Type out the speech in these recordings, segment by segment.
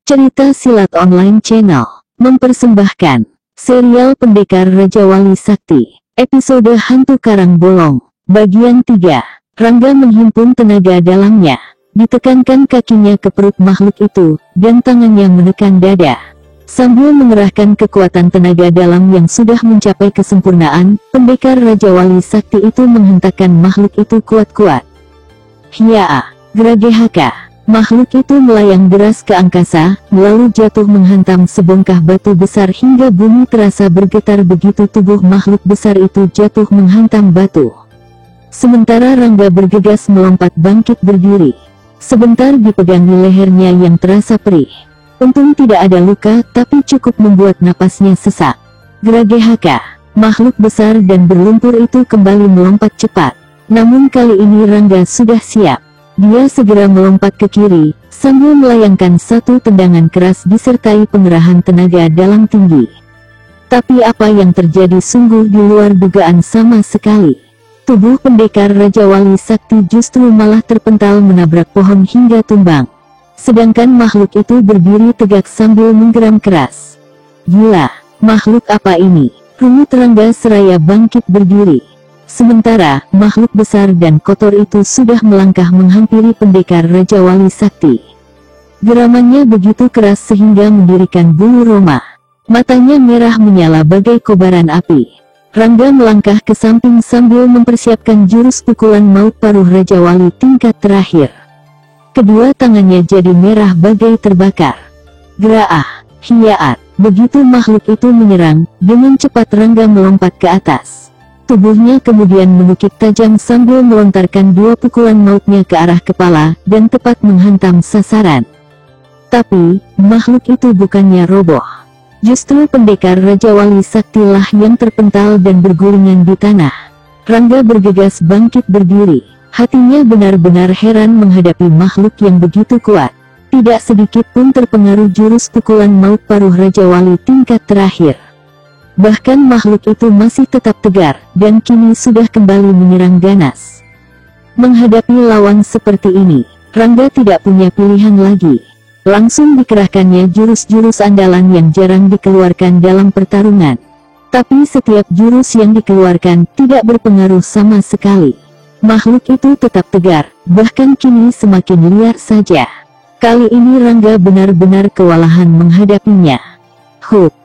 Cerita Silat Online Channel mempersembahkan serial Pendekar Raja Wali Sakti, episode Hantu Karang Bolong, bagian 3. Rangga menghimpun tenaga dalamnya, ditekankan kakinya ke perut makhluk itu, dan tangannya menekan dada. Sambil mengerahkan kekuatan tenaga dalam yang sudah mencapai kesempurnaan, Pendekar Raja Wali Sakti itu menghentakkan makhluk itu kuat-kuat. Hiya! Geragehaka! Makhluk itu melayang deras ke angkasa, lalu jatuh menghantam sebongkah batu besar hingga bumi terasa bergetar begitu tubuh makhluk besar itu jatuh menghantam batu. Sementara Rangga bergegas melompat bangkit berdiri. Sebentar dipegangi lehernya yang terasa perih. Untung tidak ada luka, tapi cukup membuat napasnya sesak. Geragehaka! Makhluk besar dan berlumpur itu kembali melompat cepat. Namun kali ini Rangga sudah siap. Dia segera melompat ke kiri, sambil melayangkan satu tendangan keras disertai pengerahan tenaga dalam tinggi. Tapi apa yang terjadi sungguh di luar dugaan sama sekali. Tubuh Pendekar Raja Wali Sakti justru malah terpental menabrak pohon hingga tumbang. Sedangkan makhluk itu berdiri tegak sambil menggeram keras. Gila, makhluk apa ini? Rumit Rangga seraya bangkit berdiri. Sementara, makhluk besar dan kotor itu sudah melangkah menghampiri Pendekar Raja Wali Sakti. Geramannya begitu keras sehingga mendirikan bulu roma. Matanya merah menyala bagai kobaran api. Rangga melangkah ke samping sambil mempersiapkan jurus pukulan maut paruh Raja Wali tingkat terakhir. Kedua tangannya jadi merah bagai terbakar. Geraah, hiyaat, begitu makhluk itu menyerang, dengan cepat Rangga melompat ke atas. Tubuhnya kemudian menukik tajam sambil melontarkan dua pukulan mautnya ke arah kepala, dan tepat menghantam sasaran. Tapi, makhluk itu bukannya roboh. Justru Pendekar Raja Wali Sakti lah yang terpental dan bergulingan di tanah. Rangga bergegas bangkit berdiri. Hatinya benar-benar heran menghadapi makhluk yang begitu kuat. Tidak sedikit pun terpengaruh jurus pukulan maut paruh Raja Wali tingkat terakhir. Bahkan makhluk itu masih tetap tegar, dan kini sudah kembali menyerang ganas. Menghadapi lawan seperti ini, Rangga tidak punya pilihan lagi. Langsung dikerahkannya jurus-jurus andalan yang jarang dikeluarkan dalam pertarungan. Tapi setiap jurus yang dikeluarkan tidak berpengaruh sama sekali. Makhluk itu tetap tegar, bahkan kini semakin liar saja. Kali ini Rangga benar-benar kewalahan menghadapinya.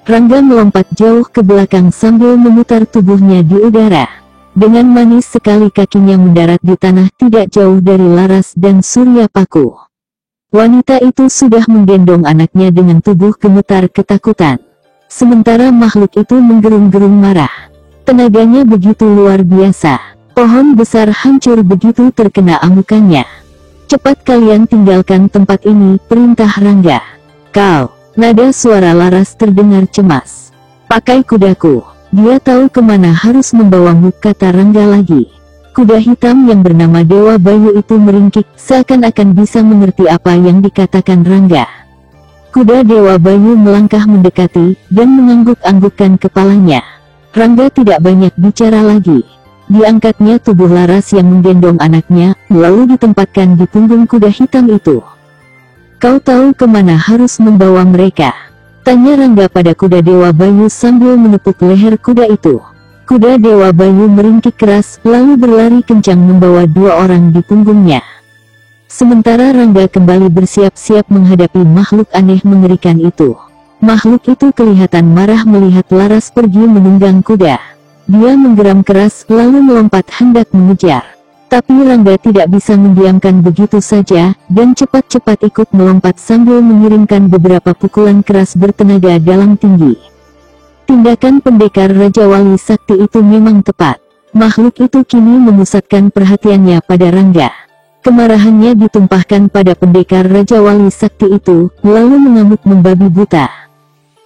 Rangga melompat jauh ke belakang sambil memutar tubuhnya di udara. Dengan manis sekali kakinya mendarat di tanah tidak jauh dari Laras dan Surya Paku. Wanita itu sudah menggendong anaknya dengan tubuh gemetar ketakutan. Sementara makhluk itu menggerung-gerung marah. Tenaganya begitu luar biasa. Pohon besar hancur begitu terkena amukannya. Cepat kalian tinggalkan tempat ini, perintah Rangga. Kau! Nada suara Laras terdengar cemas. Pakai kudaku. Dia tahu kemana harus membawamu, kata Rangga lagi. Kuda hitam yang bernama Dewa Bayu itu meringkik, seakan-akan bisa mengerti apa yang dikatakan Rangga. Kuda Dewa Bayu melangkah mendekati, dan mengangguk-anggukkan kepalanya. Rangga tidak banyak bicara lagi. Diangkatnya tubuh Laras yang menggendong anaknya, lalu ditempatkan di punggung kuda hitam itu. Kau tahu kemana harus membawa mereka? Tanya Rangga pada kuda Dewa Bayu sambil menepuk leher kuda itu. Kuda Dewa Bayu meringkik keras, lalu berlari kencang membawa dua orang di punggungnya. Sementara Rangga kembali bersiap-siap menghadapi makhluk aneh mengerikan itu. Makhluk itu kelihatan marah melihat Laras pergi menunggang kuda. Dia menggeram keras, lalu melompat hendak mengejar. Tapi Rangga tidak bisa mendiamkan begitu saja, dan cepat-cepat ikut melompat sambil mengirimkan beberapa pukulan keras bertenaga dalam tinggi. Tindakan Pendekar Raja Wali Sakti itu memang tepat. Makhluk itu kini memusatkan perhatiannya pada Rangga. Kemarahannya ditumpahkan pada Pendekar Raja Wali Sakti itu, lalu mengamuk membabi buta.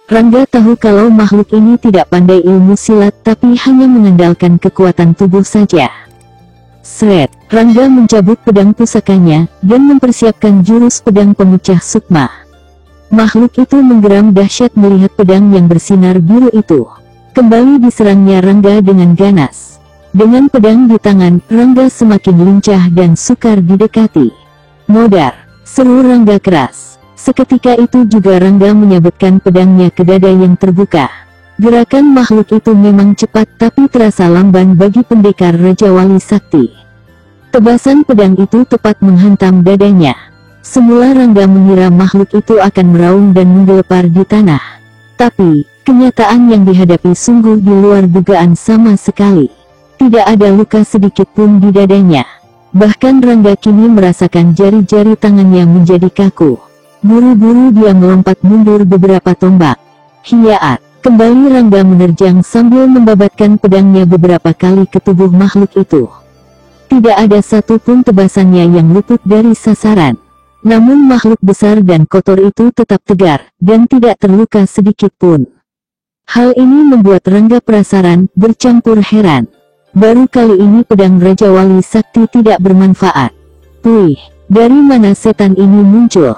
Rangga tahu kalau makhluk ini tidak pandai ilmu silat tapi hanya mengandalkan kekuatan tubuh saja. Sret, Rangga mencabut pedang pusakanya, dan mempersiapkan jurus pedang pemecah sukma. Makhluk itu menggeram dahsyat melihat pedang yang bersinar biru itu. Kembali diserangnya Rangga dengan ganas. Dengan pedang di tangan, Rangga semakin lincah dan sukar didekati. Modar, seru Rangga keras. Seketika itu juga Rangga menyabetkan pedangnya ke dada yang terbuka. Gerakan makhluk itu memang cepat tapi terasa lamban bagi pendekar Raja Wali Sakti. Tebasan pedang itu tepat menghantam dadanya. Semula Rangga mengira makhluk itu akan meraung dan menggelepar di tanah. Tapi, kenyataan yang dihadapi sungguh di luar dugaan sama sekali. Tidak ada luka sedikit pun di dadanya. Bahkan Rangga kini merasakan jari-jari tangannya menjadi kaku. Buru-buru dia melompat mundur beberapa tombak. Hiyaat! Kembali Rangga menerjang sambil membabatkan pedangnya beberapa kali ke tubuh makhluk itu. Tidak ada satupun tebasannya yang luput dari sasaran. Namun makhluk besar dan kotor itu tetap tegar, dan tidak terluka sedikit pun. Hal ini membuat Rangga penasaran, bercampur heran. Baru kali ini pedang Raja Wali Sakti tidak bermanfaat. Wih, dari mana setan ini muncul?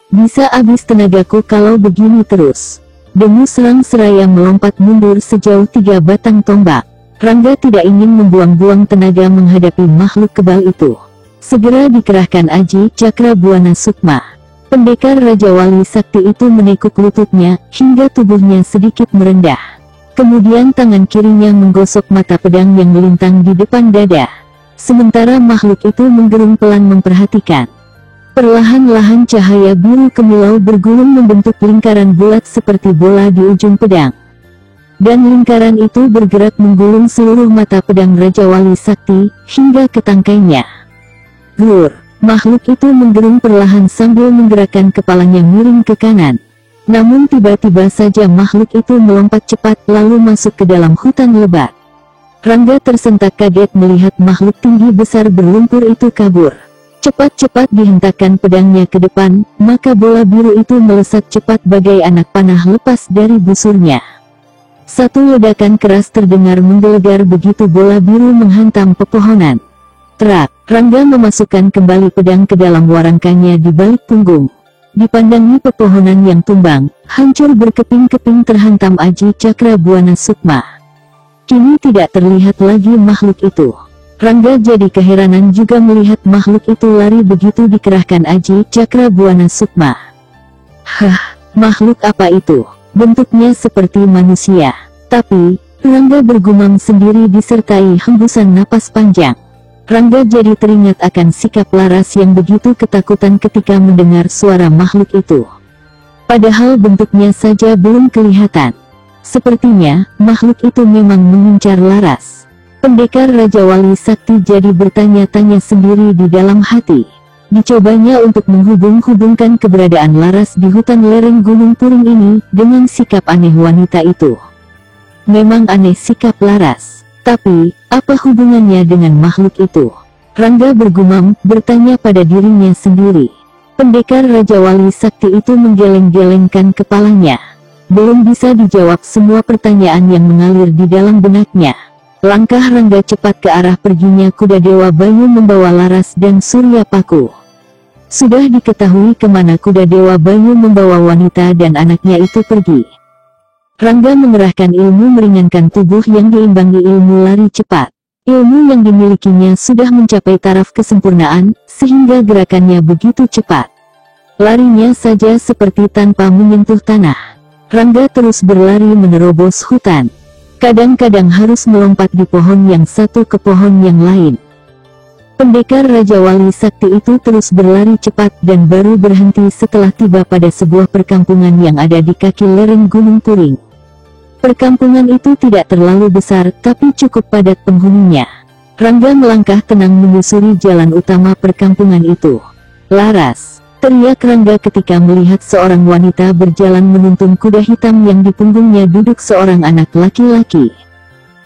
Bisa habis tenagaku kalau begini terus. Dengus serang seraya melompat mundur sejauh 3 batang tombak. Rangga tidak ingin membuang-buang tenaga menghadapi makhluk kebal itu. Segera dikerahkan Aji Cakra Buana Sukma. Pendekar Raja Wali Sakti itu menekuk lututnya, hingga tubuhnya sedikit merendah. Kemudian tangan kirinya menggosok mata pedang yang melintang di depan dada. Sementara makhluk itu menggerung pelan memperhatikan. Perlahan-lahan cahaya biru kemilau bergulung membentuk lingkaran bulat seperti bola di ujung pedang. Dan lingkaran itu bergerak menggulung seluruh mata pedang Raja Wali Sakti, hingga ke tangkainya. Gur! Makhluk itu menggerung perlahan sambil menggerakkan kepalanya miring ke kanan. Namun tiba-tiba saja makhluk itu melompat cepat lalu masuk ke dalam hutan lebat. Rangga tersentak kaget melihat makhluk tinggi besar berlumpur itu kabur. Cepat-cepat dihentakkan pedangnya ke depan, maka bola biru itu melesat cepat bagai anak panah lepas dari busurnya. Satu ledakan keras terdengar menggelegar begitu bola biru menghantam pepohonan. Terak, Rangga memasukkan kembali pedang ke dalam warangkanya di balik punggung. Dipandangi pepohonan yang tumbang, hancur berkeping-keping terhantam Aji Cakra Buana Sukma. Kini tidak terlihat lagi makhluk itu. Rangga jadi keheranan juga melihat makhluk itu lari begitu dikerahkan Aji Cakra Buana Sukma. Makhluk apa itu? Bentuknya seperti manusia. Tapi, Rangga bergumam sendiri disertai hembusan napas panjang. Rangga jadi teringat akan sikap Laras yang begitu ketakutan ketika mendengar suara makhluk itu. Padahal bentuknya saja belum kelihatan. Sepertinya, makhluk itu memang mengincar Laras. Pendekar Raja Wali Sakti jadi bertanya-tanya sendiri di dalam hati. Dicobanya untuk menghubung-hubungkan keberadaan Laras di hutan lereng Gunung Puring ini dengan sikap aneh wanita itu. Memang aneh sikap Laras. Tapi, apa hubungannya dengan makhluk itu? Rangga bergumam, bertanya pada dirinya sendiri. Pendekar Raja Wali Sakti itu menggeleng-gelengkan kepalanya. Belum bisa dijawab semua pertanyaan yang mengalir di dalam benaknya. Langkah Rangga cepat ke arah perginya kuda Dewa Bayu membawa Laras dan Surya Paku. Sudah diketahui kemana kuda Dewa Bayu membawa wanita dan anaknya itu pergi. Rangga mengerahkan ilmu meringankan tubuh yang diimbangi ilmu lari cepat. Ilmu yang dimilikinya sudah mencapai taraf kesempurnaan, sehingga gerakannya begitu cepat. Larinya saja seperti tanpa menyentuh tanah. Rangga terus berlari menerobos hutan. Kadang-kadang harus melompat di pohon yang satu ke pohon yang lain. Pendekar Raja Wali Sakti itu terus berlari cepat dan baru berhenti setelah tiba pada sebuah perkampungan yang ada di kaki lereng Gunung Puring. Perkampungan itu tidak terlalu besar tapi cukup padat penghuninya. Rangga melangkah tenang menyusuri jalan utama perkampungan itu. Laras! Teriak Rangga ketika melihat seorang wanita berjalan menuntun kuda hitam yang di punggungnya duduk seorang anak laki-laki.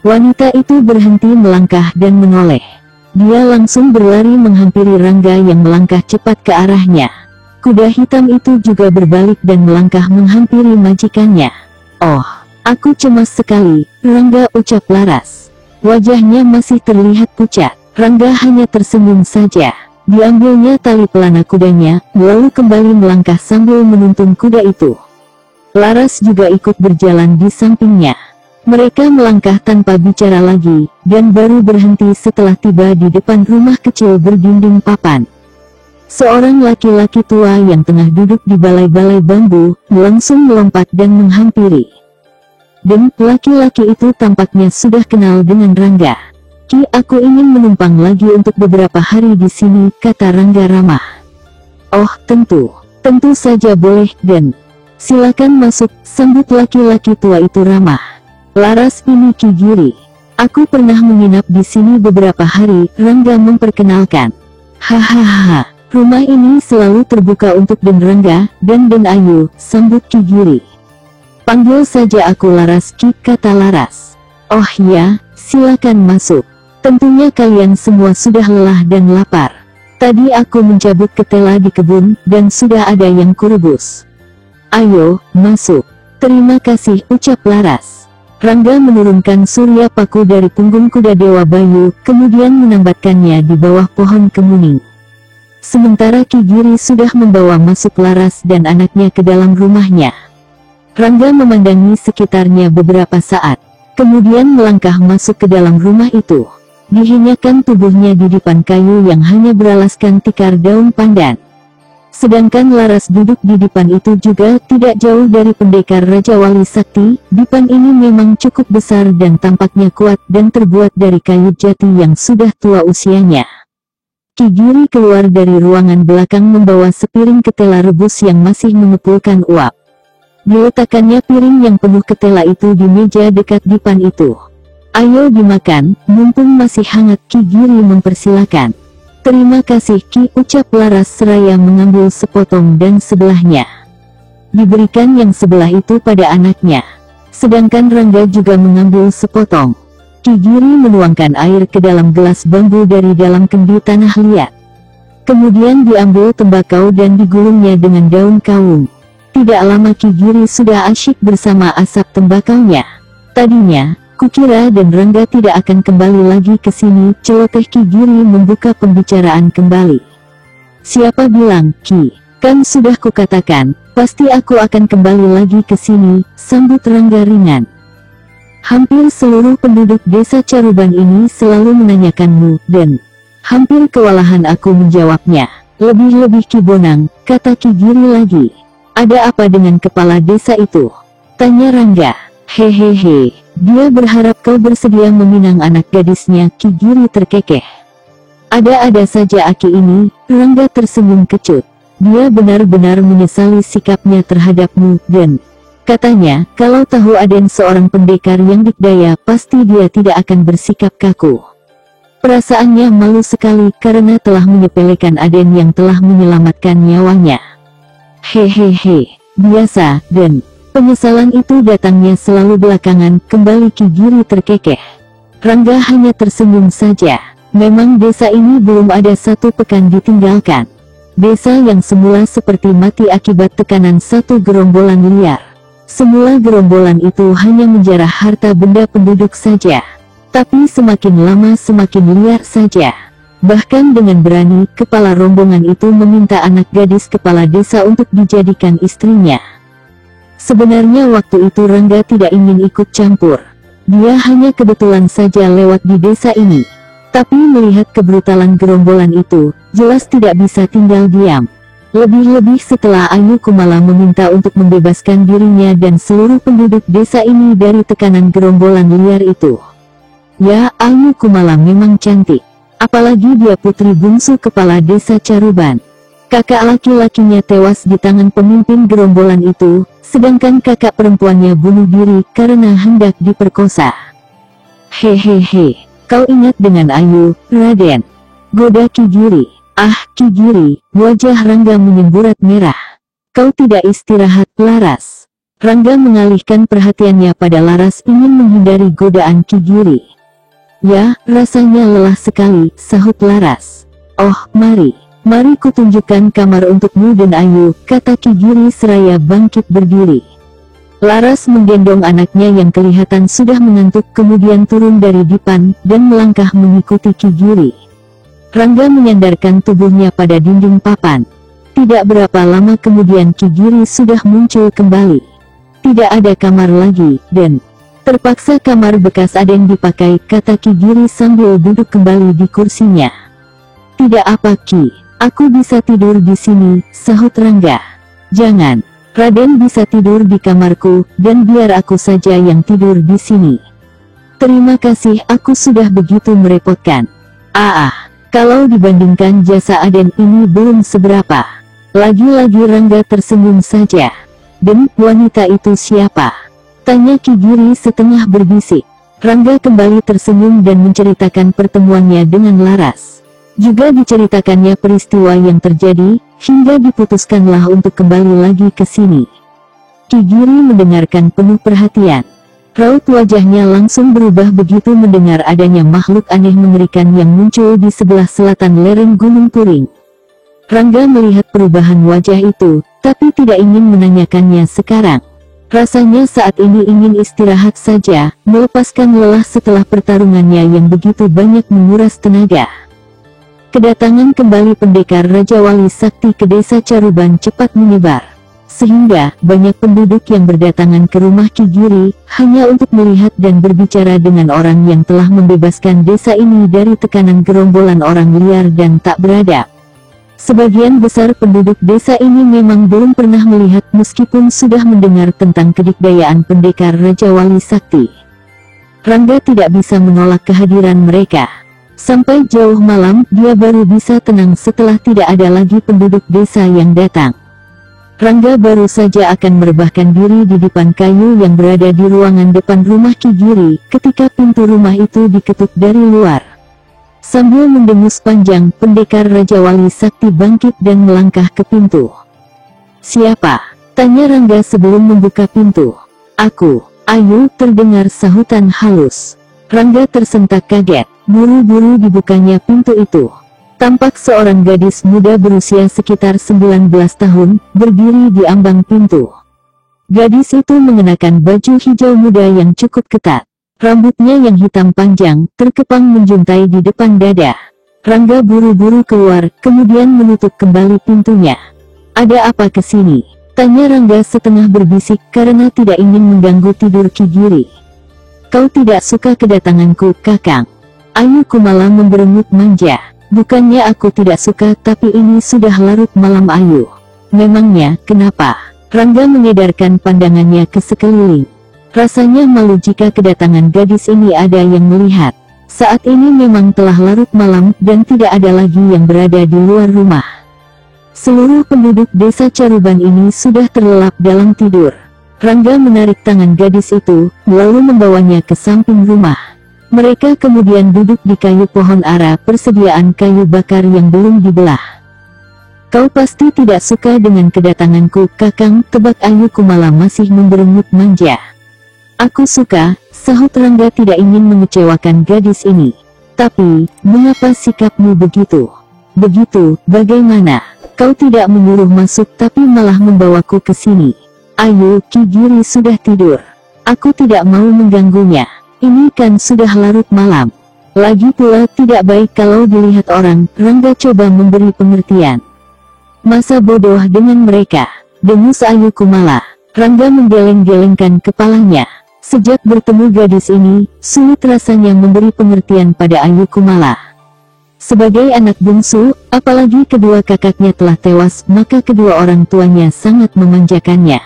Wanita itu berhenti melangkah dan menoleh. Dia langsung berlari menghampiri Rangga yang melangkah cepat ke arahnya. Kuda hitam itu juga berbalik dan melangkah menghampiri majikannya. Oh, aku cemas sekali, Rangga, ucap Laras. Wajahnya masih terlihat pucat. Rangga hanya tersenyum saja. Diambilnya tali pelana kudanya, lalu kembali melangkah sambil menuntun kuda itu. Laras juga ikut berjalan di sampingnya. Mereka melangkah tanpa bicara lagi, dan baru berhenti setelah tiba di depan rumah kecil berdinding papan. Seorang laki-laki tua yang tengah duduk di balai-balai bambu, langsung melompat dan menghampiri. Dan laki-laki itu tampaknya sudah kenal dengan Rangga. "Ki, aku ingin menumpang lagi untuk beberapa hari di sini," kata Rangga ramah. "Oh, tentu saja boleh, Den. Silakan masuk," sambut laki-laki tua itu ramah. "Laras, ini Ki Giri. Aku pernah menginap di sini beberapa hari," Rangga memperkenalkan. "Hahaha. Rumah ini selalu terbuka untuk Den Rangga dan Den Ayu," sambut Ki Giri. "Panggil saja aku Laras, Ki," kata Laras. "Oh ya, silakan masuk. Tentunya kalian semua sudah lelah dan lapar. Tadi aku mencabut ketela di kebun, dan sudah ada yang kurebus. Ayo, masuk." "Terima kasih," ucap Laras. Rangga menurunkan Surya Paku dari punggung kuda Dewa Bayu, kemudian menambatkannya di bawah pohon kemuning. Sementara Ki Giri sudah membawa masuk Laras dan anaknya ke dalam rumahnya. Rangga memandangi sekitarnya beberapa saat, kemudian melangkah masuk ke dalam rumah itu. Dihinyakan tubuhnya di dipan kayu yang hanya beralaskan tikar daun pandan. Sedangkan Laras duduk di dipan itu juga tidak jauh dari pendekar Raja Wali Sakti. Dipan ini memang cukup besar dan tampaknya kuat dan terbuat dari kayu jati yang sudah tua usianya. Ki Giri keluar dari ruangan belakang membawa sepiring ketela rebus yang masih mengepulkan uap. Diletakkannya piring yang penuh ketela itu di meja dekat dipan itu. "Ayo dimakan, mumpung masih hangat," Ki Giri mempersilakan. "Terima kasih Ki," ucap Laras seraya mengambil sepotong dan sebelahnya. Diberikan yang sebelah itu pada anaknya. Sedangkan Rangga juga mengambil sepotong. Ki Giri menuangkan air ke dalam gelas bambu dari dalam kendi tanah liat. Kemudian diambil tembakau dan digulungnya dengan daun kawung. Tidak lama Ki Giri sudah asyik bersama asap tembakaunya. "Tadinya, kukira Dan Rangga tidak akan kembali lagi ke sini," celoteh Ki Giri membuka pembicaraan kembali. "Siapa bilang, Ki? Kan sudah kukatakan, pasti aku akan kembali lagi ke sini," sambut Rangga ringan. "Hampir seluruh penduduk desa Caruban ini selalu menanyakanmu, Den." Hampir kewalahan aku menjawabnya. "Lebih-lebih Ki Bonang," kata Ki Giri lagi. "Ada apa dengan kepala desa itu?" tanya Rangga. "Hehehe, dia berharap kau bersedia meminang anak gadisnya," Ki Giri terkekeh. "Ada-ada saja Aki ini," Rangga tersenyum kecut. "Dia benar-benar menyesali sikapnya terhadapmu, Den. Katanya, kalau tahu Aden seorang pendekar yang dikdaya, pasti dia tidak akan bersikap kaku. Perasaannya malu sekali karena telah menyepelekan Aden yang telah menyelamatkan nyawanya." "Hehehe, biasa, Den. Penyesalan itu datangnya selalu belakangan," kembali Ki Giri terkekeh. Rangga hanya tersenyum saja. Memang desa ini belum ada satu pekan ditinggalkan. Desa yang semula seperti mati akibat tekanan satu gerombolan liar. Semula gerombolan itu hanya menjarah harta benda penduduk saja. Tapi semakin lama semakin liar saja. Bahkan dengan berani, kepala rombongan itu meminta anak gadis kepala desa untuk dijadikan istrinya. Sebenarnya waktu itu Rangga tidak ingin ikut campur. Dia hanya kebetulan saja lewat di desa ini. Tapi melihat kebrutalan gerombolan itu, jelas tidak bisa tinggal diam. Lebih-lebih setelah Ayu Kumala meminta untuk membebaskan dirinya dan seluruh penduduk desa ini dari tekanan gerombolan liar itu. Ya, Ayu Kumala memang cantik. Apalagi dia putri bungsu kepala desa Caruban. Kakak laki-lakinya tewas di tangan pemimpin gerombolan itu, sedangkan kakak perempuannya bunuh diri karena hendak diperkosa. "Hehehe, kau ingat dengan Ayu, Raden?" goda Ki Giri. "Ah, Ki Giri," wajah Rangga menyemburat merah. "Kau tidak istirahat, Laras." Rangga mengalihkan perhatiannya pada Laras ingin menghindari godaan Ki Giri. "Ya, rasanya lelah sekali," sahut Laras. "Oh, mari kutunjukkan kamar untukmu dan Ayu," kata Ki Giri seraya bangkit berdiri. Laras menggendong anaknya yang kelihatan sudah mengantuk kemudian turun dari dipan dan melangkah mengikuti Ki Giri. Rangga menyandarkan tubuhnya pada dinding papan. Tidak berapa lama kemudian Ki Giri sudah muncul kembali. "Tidak ada kamar lagi, Den. Terpaksa kamar bekas Aden dipakai," kata Ki Giri sambil duduk kembali di kursinya. "Tidak apa Ki, Aku bisa tidur di sini, sahut Rangga. Jangan, Raden bisa tidur di kamarku, dan biar aku saja yang tidur di sini. Terima kasih, aku sudah begitu merepotkan. Kalau dibandingkan jasa Aden ini belum seberapa. Lagi-lagi Rangga tersenyum saja. Dan wanita itu siapa? Tanya Ki Giri setengah berbisik. Rangga kembali tersenyum dan menceritakan pertemuannya dengan Laras. Juga diceritakannya peristiwa yang terjadi, hingga diputuskanlah untuk kembali lagi ke sini. Ki Giri mendengarkan penuh perhatian. Raut wajahnya langsung berubah begitu mendengar adanya makhluk aneh mengerikan yang muncul di sebelah selatan lereng Gunung Puring. Rangga melihat perubahan wajah itu, tapi tidak ingin menanyakannya sekarang. Rasanya saat ini ingin istirahat saja, melepaskan lelah setelah pertarungannya yang begitu banyak menguras tenaga. Kedatangan kembali pendekar Raja Wali Sakti ke desa Caruban cepat menyebar, sehingga banyak penduduk yang berdatangan ke rumah Ki Giri, hanya untuk melihat dan berbicara dengan orang yang telah membebaskan desa ini dari tekanan gerombolan orang liar dan tak beradab. Sebagian besar penduduk desa ini memang belum pernah melihat meskipun sudah mendengar tentang kedikdayaan pendekar Raja Wali Sakti. Rangga tidak bisa menolak kehadiran mereka. Sampai jauh malam dia baru bisa tenang setelah tidak ada lagi penduduk desa yang datang. Rangga baru saja akan merebahkan diri di depan kayu yang berada di ruangan depan rumah Ki Giri ketika pintu rumah itu diketuk dari luar. Sambil mendengus panjang, pendekar Raja Wali Sakti bangkit dan melangkah ke pintu. "Siapa?" tanya Rangga sebelum membuka pintu. "Aku, Ayu," terdengar sahutan halus. Rangga tersentak kaget, buru-buru dibukanya pintu itu. Tampak seorang gadis muda berusia sekitar 19 tahun, berdiri di ambang pintu. Gadis itu mengenakan baju hijau muda yang cukup ketat. Rambutnya yang hitam panjang, terkepang menjuntai di depan dada. Rangga buru-buru keluar, kemudian menutup kembali pintunya. "Ada apa ke sini?" tanya Rangga setengah berbisik karena tidak ingin mengganggu tidur Ki Giri. "Kau tidak suka kedatanganku, Kakang?" Ayu Kumala memberengut manja. "Bukannya aku tidak suka, tapi ini sudah larut malam Ayu." "Memangnya, kenapa?" Rangga mengedarkan pandangannya ke sekeliling. Rasanya malu jika kedatangan gadis ini ada yang melihat. Saat ini memang telah larut malam dan tidak ada lagi yang berada di luar rumah. Seluruh penduduk desa Caruban ini sudah terlelap dalam tidur. Rangga menarik tangan gadis itu, lalu membawanya ke samping rumah. Mereka kemudian duduk di kayu pohon ara, persediaan kayu bakar yang belum dibelah. "Kau pasti tidak suka dengan kedatanganku, Kakang," tebak Ayu Kumala masih memberengut manja. "Aku suka," sahut Rangga tidak ingin mengecewakan gadis ini. "Tapi, mengapa sikapmu begitu?" "Begitu, bagaimana? Kau tidak menyuruh masuk tapi malah membawaku ke sini." "Ayu, Ki Giri sudah tidur. Aku tidak mau mengganggunya. Ini kan sudah larut malam. Lagi pula tidak baik kalau dilihat orang." Rangga coba memberi pengertian. "Masa bodoh dengan mereka?" dengus Ayu Kumala. Rangga menggeleng-gelengkan kepalanya. Sejak bertemu gadis ini, sulit rasanya memberi pengertian pada Ayu Kumala. Sebagai anak bungsu, apalagi kedua kakaknya telah tewas, maka kedua orang tuanya sangat memanjakannya.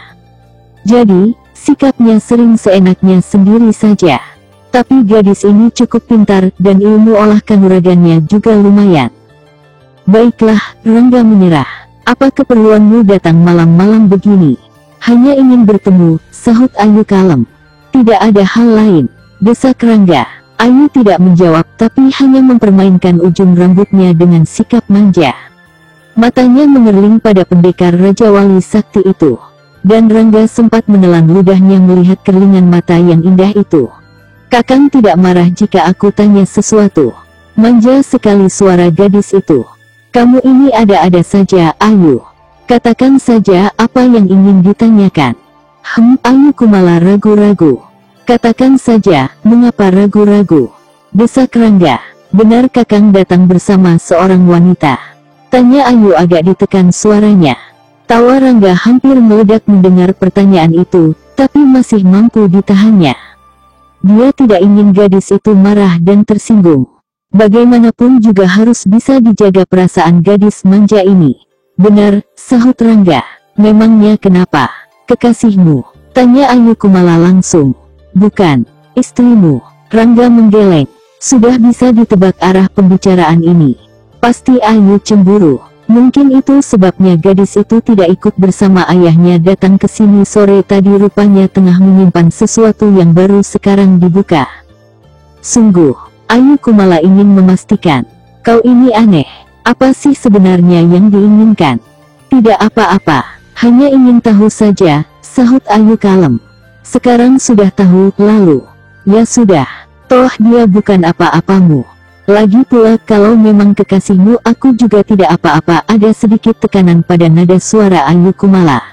Jadi, sikapnya sering seenaknya sendiri saja. Tapi gadis ini cukup pintar, dan ilmu olah kanuragannya juga lumayan. "Baiklah," Rangga menyerah. "Apa keperluanmu datang malam-malam begini?" "Hanya ingin bertemu," sahut Ayu kalem. "Tidak ada hal lain," desak Rangga. Ayu tidak menjawab tapi hanya mempermainkan ujung rambutnya dengan sikap manja. Matanya mengerling pada pendekar Raja Wali Sakti itu. Dan Rangga sempat menelan ludahnya melihat kerlingan mata yang indah itu. "Kakang tidak marah jika aku tanya sesuatu?" Manja sekali suara gadis itu. "Kamu ini ada-ada saja, Ayu. Katakan saja apa yang ingin ditanyakan." Ayu Kumala ragu-ragu. "Katakan saja, mengapa ragu-ragu?" desak Rangga. "Benar Kakang datang bersama seorang wanita?" tanya Ayu agak ditekan suaranya. Tawa Rangga hampir meledak mendengar pertanyaan itu, tapi masih mampu ditahannya. Dia tidak ingin gadis itu marah dan tersinggung. Bagaimanapun juga harus bisa dijaga perasaan gadis manja ini. Benar, sahut Rangga. Memangnya kenapa? Kekasihmu? Tanya Ayu Kumala langsung. Bukan, istrimu. Rangga menggeleng. Sudah bisa ditebak arah pembicaraan ini. Pasti Ayu cemburu. Mungkin itu sebabnya gadis itu tidak ikut bersama ayahnya datang ke sini sore tadi, rupanya tengah menyimpan sesuatu yang baru sekarang dibuka. Sungguh, Ayu Kumala ingin memastikan. Kau ini aneh. Apa sih sebenarnya yang diinginkan? Tidak apa-apa, hanya ingin tahu saja, sahut Ayu kalem. Sekarang sudah tahu, lalu. Ya sudah, toh dia bukan apa-apamu. Lagi pula kalau memang kekasihmu aku juga tidak apa-apa. Ada sedikit tekanan pada nada suara Ayu Kumala.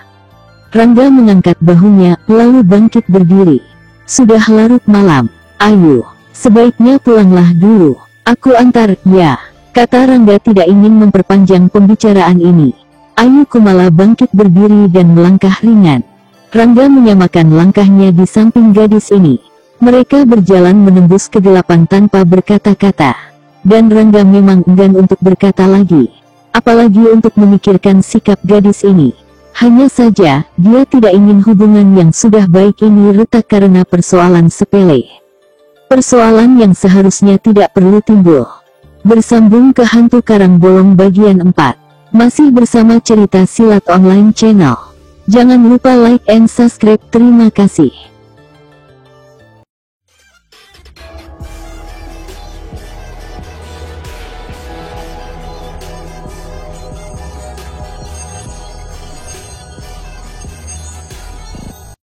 Rangga mengangkat bahunya, lalu bangkit berdiri. Sudah larut malam, Ayu, sebaiknya pulanglah dulu. Aku antar, ya. Kata Rangga tidak ingin memperpanjang pembicaraan ini. Ayu Kumala bangkit berdiri dan melangkah ringan. Rangga menyamakan langkahnya di samping gadis ini. Mereka berjalan menembus kegelapan tanpa berkata-kata. Dan Rangga memang enggan untuk berkata lagi. Apalagi untuk memikirkan sikap gadis ini. Hanya saja, dia tidak ingin hubungan yang sudah baik ini retak karena persoalan sepele. Persoalan yang seharusnya tidak perlu timbul. Bersambung ke Hantu Karang Bolong bagian 4. Masih bersama cerita Silat Online Channel. Jangan lupa like and subscribe. Terima kasih.